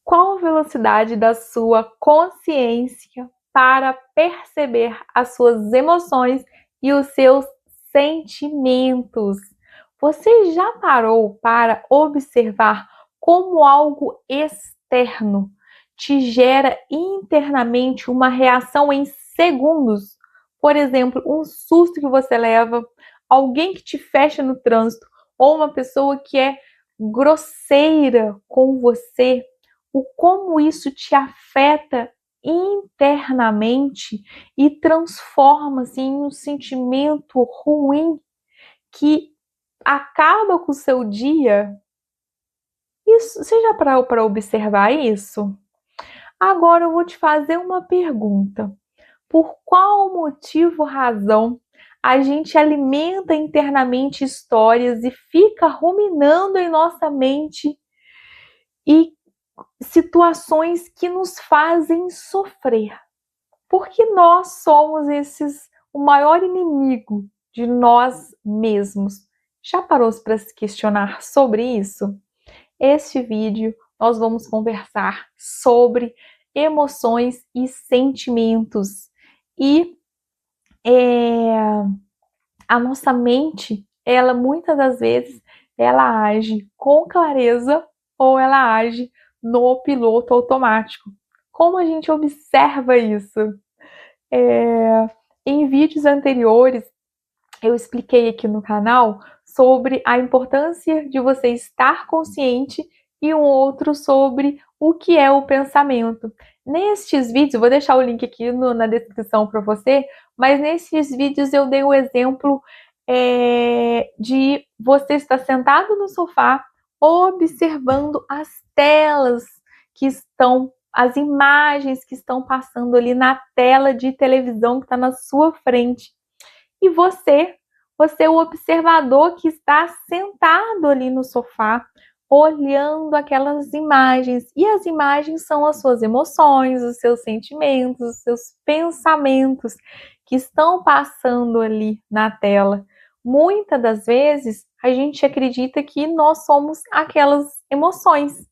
Qual a velocidade da sua consciência para perceber as suas emoções e os seus sentimentos? Você já parou para observar como algo externo te gera internamente uma reação em segundos? Por exemplo, um susto que você leva, alguém que te fecha no trânsito, ou uma pessoa que é grosseira com você, o como isso te afeta internamente e transforma-se em um sentimento ruim que acaba com o seu dia. Isso, você já parou para observar isso? Agora eu vou te fazer uma pergunta. Por qual motivo, razão, a gente alimenta internamente histórias e fica ruminando em nossa mente e situações que nos fazem sofrer? Porque nós somos o maior inimigo de nós mesmos. Já parou para se questionar sobre isso? Este vídeo nós vamos conversar sobre emoções e sentimentos. E a nossa mente, ela muitas das vezes, ela age com clareza ou ela age no piloto automático. Como a gente observa isso? Em vídeos anteriores, eu expliquei aqui no canal sobre a importância de você estar consciente e um outro sobre o que é o pensamento. Nestes vídeos, vou deixar o link aqui na descrição para você, mas nesses vídeos eu dei o exemplo de você estar sentado no sofá observando as telas que estão, as imagens que estão passando ali na tela de televisão que está na sua frente. E você é o observador que está sentado ali no sofá, olhando aquelas imagens. E as imagens são as suas emoções, os seus sentimentos, os seus pensamentos que estão passando ali na tela. Muitas das vezes, a gente acredita que nós somos aquelas emoções,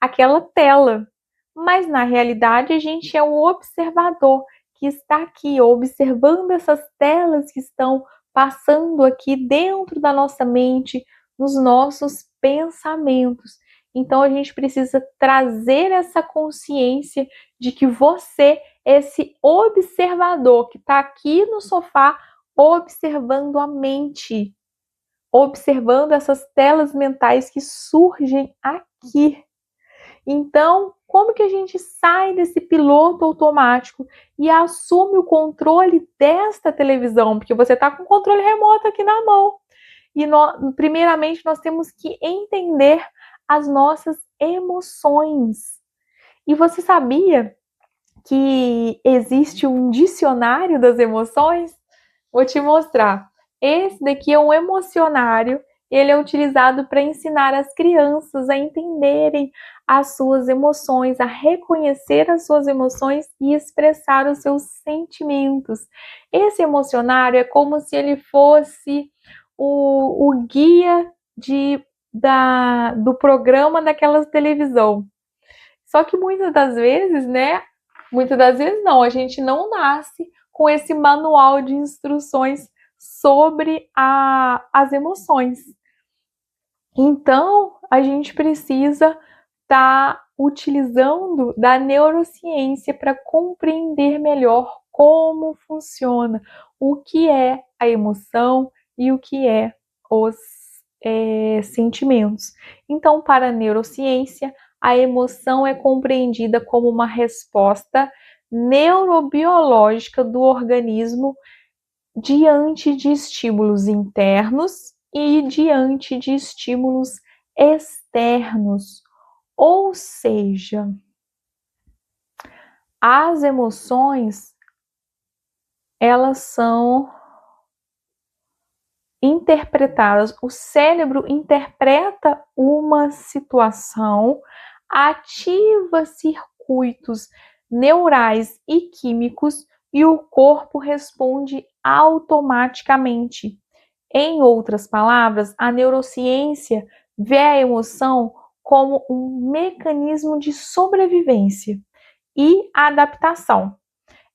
aquela tela. Mas, na realidade, a gente é o observador que está aqui observando essas telas que estão passando aqui dentro da nossa mente, nos nossos pensamentos. Então a gente precisa trazer essa consciência de que você é esse observador que está aqui no sofá observando a mente, observando essas telas mentais que surgem aqui. Então, como que a gente sai desse piloto automático e assume o controle desta televisão? Porque você está com o controle remoto aqui na mão. E primeiramente nós temos que entender as nossas emoções. E você sabia que existe um dicionário das emoções? Vou te mostrar. Esse daqui é um emocionário. Ele é utilizado para ensinar as crianças a entenderem as suas emoções, a reconhecer as suas emoções e expressar os seus sentimentos. Esse emocionário é como se ele fosse o guia do programa daquela televisão. Só que muitas das vezes, né? Muitas das vezes não, a gente não nasce com esse manual de instruções sobre as emoções. Então, a gente precisa estar utilizando da neurociência para compreender melhor como funciona, o que é a emoção e o que é os sentimentos. Então, para a neurociência, a emoção é compreendida como uma resposta neurobiológica do organismo diante de estímulos internos e diante de estímulos externos. Ou seja, as emoções, elas são interpretadas. O cérebro interpreta uma situação, ativa circuitos neurais e químicos e o corpo responde automaticamente. Em outras palavras, a neurociência vê a emoção como um mecanismo de sobrevivência e adaptação.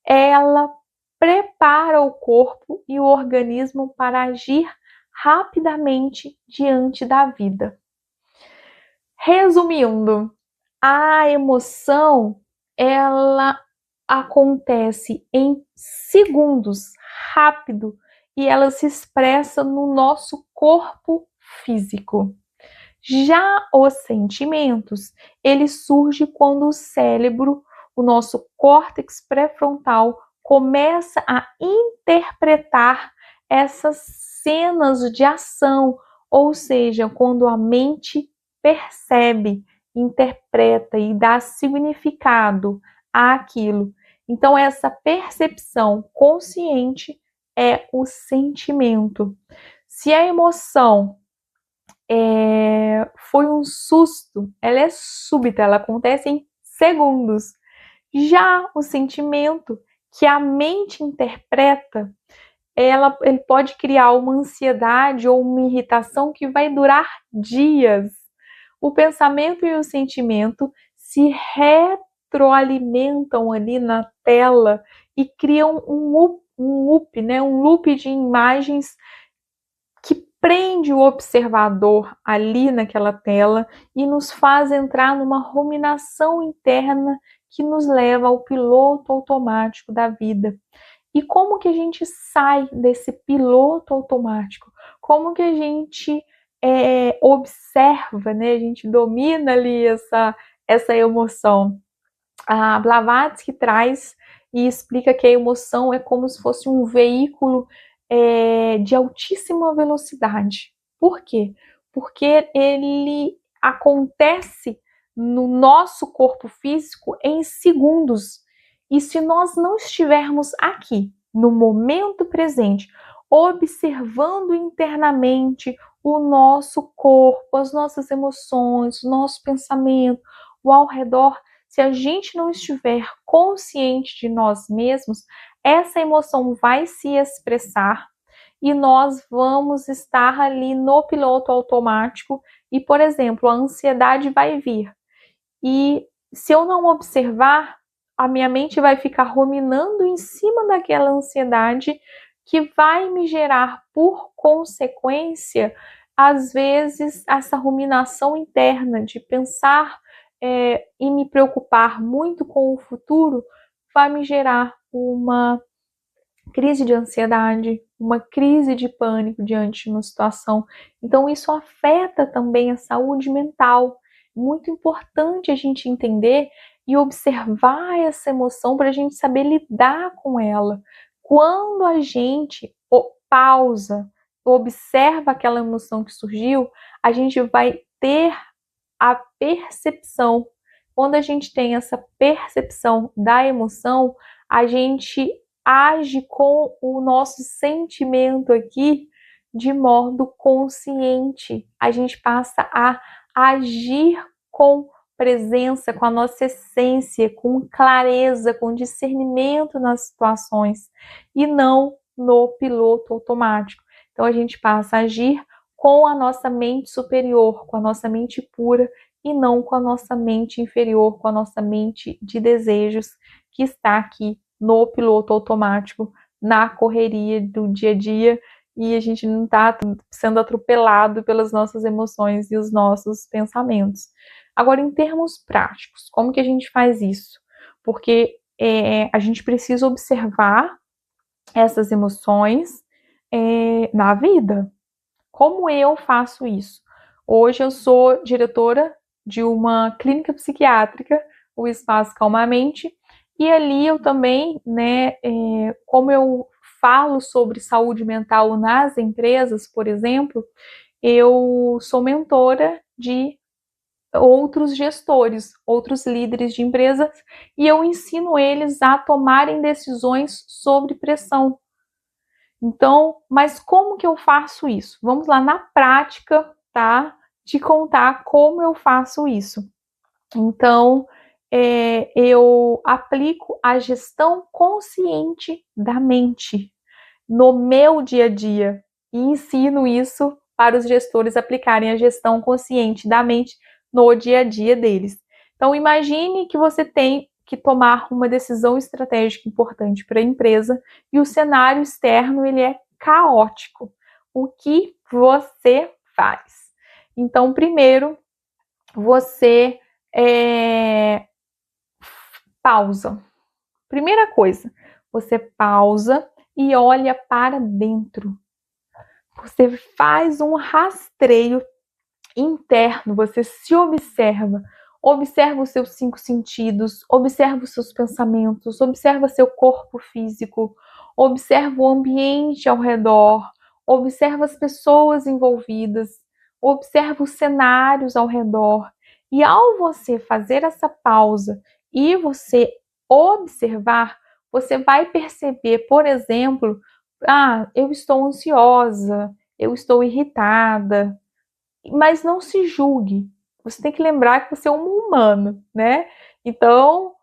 Ela prepara o corpo e o organismo para agir rapidamente diante da vida. Resumindo, a emoção, ela acontece em segundos, rápido, e ela se expressa no nosso corpo físico. Já os sentimentos, ele surge quando o cérebro, o nosso córtex pré-frontal, começa a interpretar essas cenas de ação, ou seja, quando a mente percebe, interpreta e dá significado àquilo. Então, essa percepção consciente é o sentimento. Se a emoção foi um susto, ela é súbita, ela acontece em segundos. Já o sentimento que a mente interpreta, ele pode criar uma ansiedade ou uma irritação que vai durar dias. O pensamento e o sentimento se retroalimentam ali na tela e criam um loop, né? Um loop de imagens que prende o observador ali naquela tela e nos faz entrar numa ruminação interna que nos leva ao piloto automático da vida. E como que a gente sai desse piloto automático? Como que a gente observa, né? A gente domina ali essa emoção. A Blavatsky traz e explica que a emoção é como se fosse um veículo de altíssima velocidade. Por quê? Porque ele acontece no nosso corpo físico em segundos. E se nós não estivermos aqui, no momento presente, observando internamente o nosso corpo, as nossas emoções, o nosso pensamento, o ao redor, se a gente não estiver consciente de nós mesmos, essa emoção vai se expressar e nós vamos estar ali no piloto automático e, por exemplo, a ansiedade vai vir. E se eu não observar, a minha mente vai ficar ruminando em cima daquela ansiedade que vai me gerar, por consequência, às vezes, essa ruminação interna de pensar e me preocupar muito com o futuro, vai me gerar uma crise de ansiedade, uma crise de pânico diante de uma situação. Então, isso afeta também a saúde mental. Muito importante a gente entender e observar essa emoção para a gente saber lidar com ela. Quando a gente pausa, observa aquela emoção que surgiu, a gente vai ter a percepção. Quando a gente tem essa percepção da emoção, a gente age com o nosso sentimento aqui de modo consciente. A gente passa a agir com presença, com a nossa essência, com clareza, com discernimento nas situações e não no piloto automático. Então a gente passa a agir com a nossa mente superior, com a nossa mente pura e não com a nossa mente inferior, com a nossa mente de desejos que está aqui no piloto automático, na correria do dia a dia, e a gente não está sendo atropelado pelas nossas emoções e os nossos pensamentos. Agora, em termos práticos, como que a gente faz isso? Porque a gente precisa observar essas emoções na vida. Como eu faço isso? Hoje eu sou diretora de uma clínica psiquiátrica, o Espaço Calmamente, e ali eu também, né, como eu falo sobre saúde mental nas empresas, por exemplo, eu sou mentora de outros gestores, outros líderes de empresas, e eu ensino eles a tomarem decisões sobre pressão. Então, mas como que eu faço isso? Vamos lá na prática, tá? Te contar como eu faço isso. Então, eu aplico a gestão consciente da mente no meu dia a dia e ensino isso para os gestores aplicarem a gestão consciente da mente no dia a dia deles. Então, imagine que você tem que tomar uma decisão estratégica importante para a empresa e o cenário externo ele é caótico. O que você faz? Então, primeiro, você pausa. Primeira coisa, você pausa e olha para dentro. Você faz um rastreio interno, você se observa. Observa os seus 5 sentidos, observa os seus pensamentos, observa seu corpo físico, observa o ambiente ao redor, observa as pessoas envolvidas, observa os cenários ao redor. E ao você fazer essa pausa e você observar, você vai perceber, por exemplo, eu estou ansiosa, eu estou irritada, mas não se julgue. Você tem que lembrar que você é um humano, né? Então,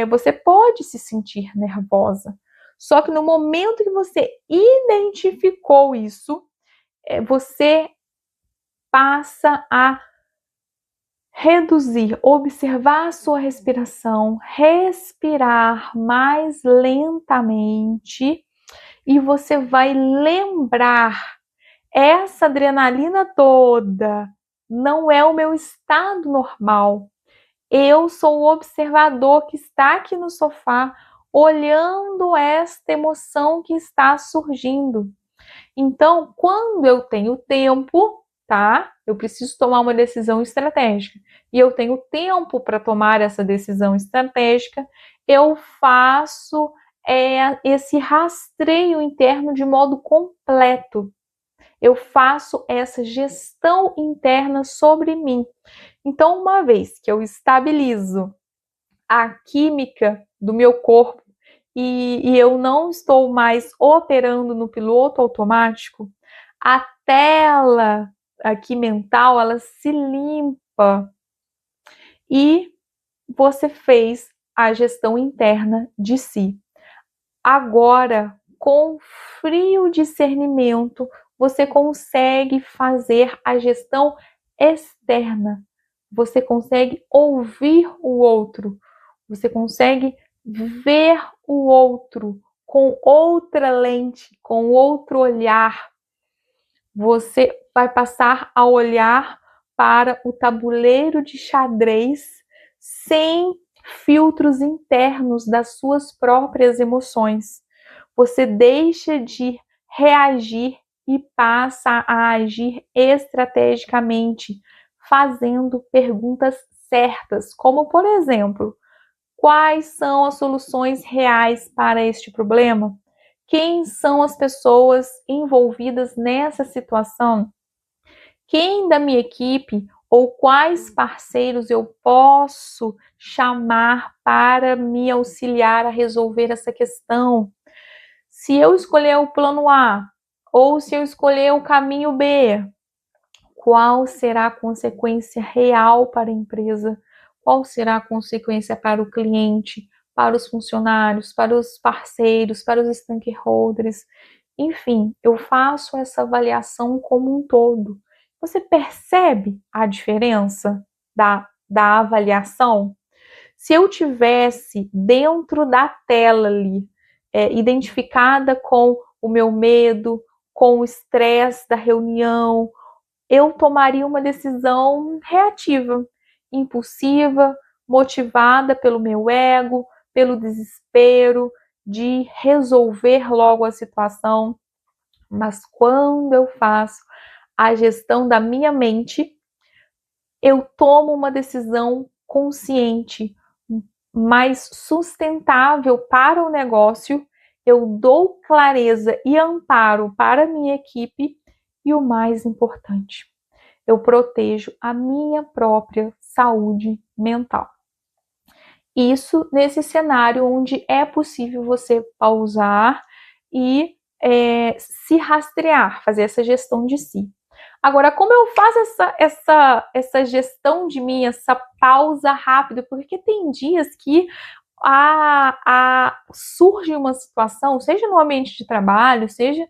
você pode se sentir nervosa. Só que no momento que você identificou isso, você passa a reduzir, observar a sua respiração, respirar mais lentamente e você vai lembrar essa adrenalina toda não é o meu estado normal. Eu sou o observador que está aqui no sofá olhando esta emoção que está surgindo. Então, quando eu tenho tempo, tá? Eu preciso tomar uma decisão estratégica e eu tenho tempo para tomar essa decisão estratégica, eu faço esse rastreio interno de modo completo. Eu faço essa gestão interna sobre mim. Então, uma vez que eu estabilizo a química do meu corpo e eu não estou mais operando no piloto automático, a tela aqui mental, ela se limpa e você fez a gestão interna de si. Agora, com frio discernimento, você consegue fazer a gestão externa. Você consegue ouvir o outro. Você consegue ver o outro com outra lente, com outro olhar. Você vai passar a olhar para o tabuleiro de xadrez sem filtros internos das suas próprias emoções. Você deixa de reagir e passa a agir estrategicamente, fazendo perguntas certas, como por exemplo, quais são as soluções reais para este problema? Quem são as pessoas envolvidas nessa situação? Quem da minha equipe ou quais parceiros eu posso chamar para me auxiliar a resolver essa questão? Se eu escolher o plano A ou se eu escolher o caminho B, qual será a consequência real para a empresa? Qual será a consequência para o cliente, para os funcionários, para os parceiros, para os stakeholders? Enfim, eu faço essa avaliação como um todo. Você percebe a diferença da avaliação? Se eu tivesse dentro da tela ali, identificada com o meu medo, com o estresse da reunião, eu tomaria uma decisão reativa, impulsiva, motivada pelo meu ego, pelo desespero de resolver logo a situação. Mas quando eu faço a gestão da minha mente, eu tomo uma decisão consciente, mais sustentável para o negócio, eu dou clareza e amparo para a minha equipe e o mais importante, eu protejo a minha própria saúde mental. Isso nesse cenário onde é possível você pausar e se rastrear, fazer essa gestão de si. Agora, como eu faço essa gestão de mim, essa pausa rápida? Porque tem dias que surge uma situação, seja no ambiente de trabalho, seja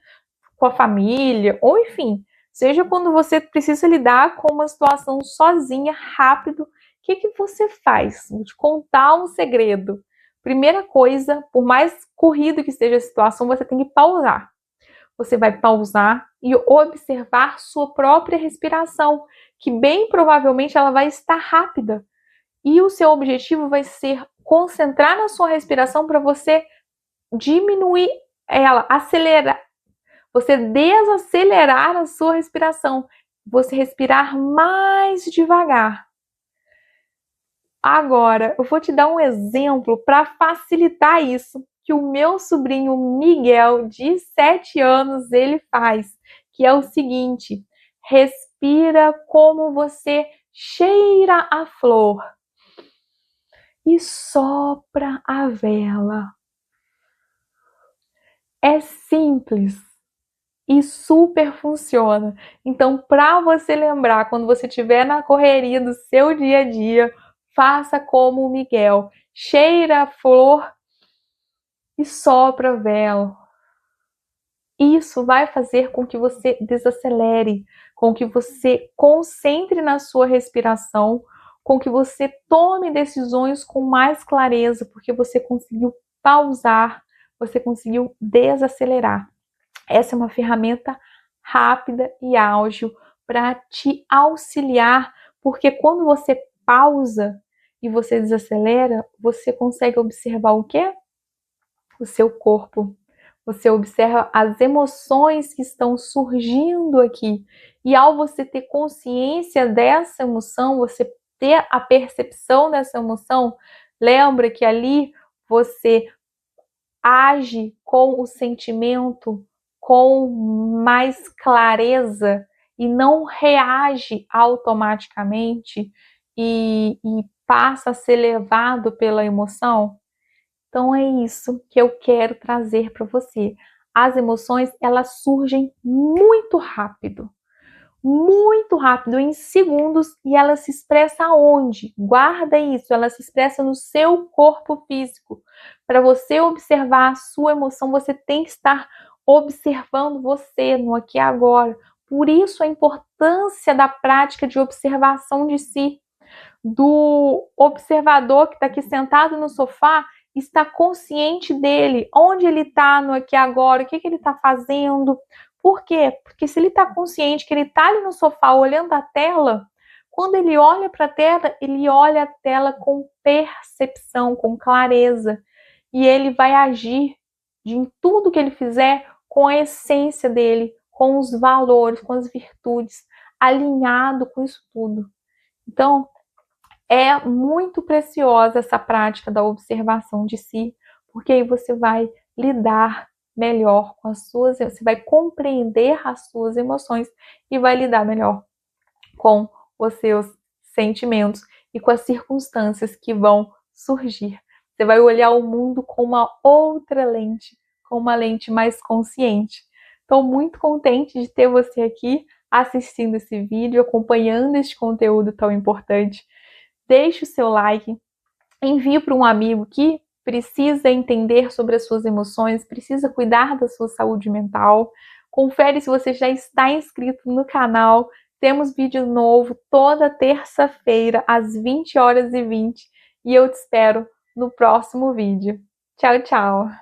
com a família, ou enfim, seja quando você precisa lidar com uma situação sozinha, rápido, o que você faz? Vou te contar um segredo. Primeira coisa, por mais corrido que esteja a situação, você tem que pausar. Você vai pausar e observar sua própria respiração, que bem provavelmente ela vai estar rápida. E o seu objetivo vai ser concentrar na sua respiração para você diminuir ela, acelerar, você desacelerar a sua respiração, você respirar mais devagar. Agora, eu vou te dar um exemplo para facilitar isso, que o meu sobrinho Miguel, de 7 anos, ele faz, que é o seguinte: respira como você cheira a flor e sopra a vela. É simples e super funciona. Então, para você lembrar, quando você estiver na correria do seu dia a dia, faça como o Miguel. Cheira a flor e sopra a vela. Isso vai fazer com que você desacelere, com que você concentre na sua respiração, com que você tome decisões com mais clareza, porque você conseguiu pausar, você conseguiu desacelerar. Essa é uma ferramenta rápida e ágil para te auxiliar, porque quando você pausa e você desacelera, você consegue observar o quê? O seu corpo. Você observa as emoções que estão surgindo aqui. E ao você ter consciência dessa emoção, você ter a percepção dessa emoção, lembra que ali você age com o sentimento com mais clareza e não reage automaticamente e passa a ser levado pela emoção. Então é isso que eu quero trazer para você. As emoções, elas surgem muito rápido, em segundos, e ela se expressa onde? Guarda isso, ela se expressa no seu corpo físico. Para você observar a sua emoção, você tem que estar observando você no aqui e agora. Por isso a importância da prática de observação de si, do observador que está aqui sentado no sofá, está consciente dele, onde ele está no aqui e agora, o que ele está fazendo. Por quê? Porque se ele está consciente que ele está ali no sofá olhando a tela, quando ele olha para a tela, ele olha a tela com percepção, com clareza. E ele vai agir em tudo que ele fizer com a essência dele, com os valores, com as virtudes, alinhado com isso tudo. Então, é muito preciosa essa prática da observação de si, porque aí você vai lidar melhor com as suas, você vai compreender as suas emoções e vai lidar melhor com os seus sentimentos e com as circunstâncias que vão surgir. Você vai olhar o mundo com uma outra lente, com uma lente mais consciente. Estou muito contente de ter você aqui assistindo esse vídeo, acompanhando este conteúdo tão importante. Deixe o seu like, envie para um amigo que precisa entender sobre as suas emoções, precisa cuidar da sua saúde mental. Confere se você já está inscrito no canal. Temos vídeo novo toda terça-feira, às 20h20. E eu te espero no próximo vídeo. Tchau, tchau!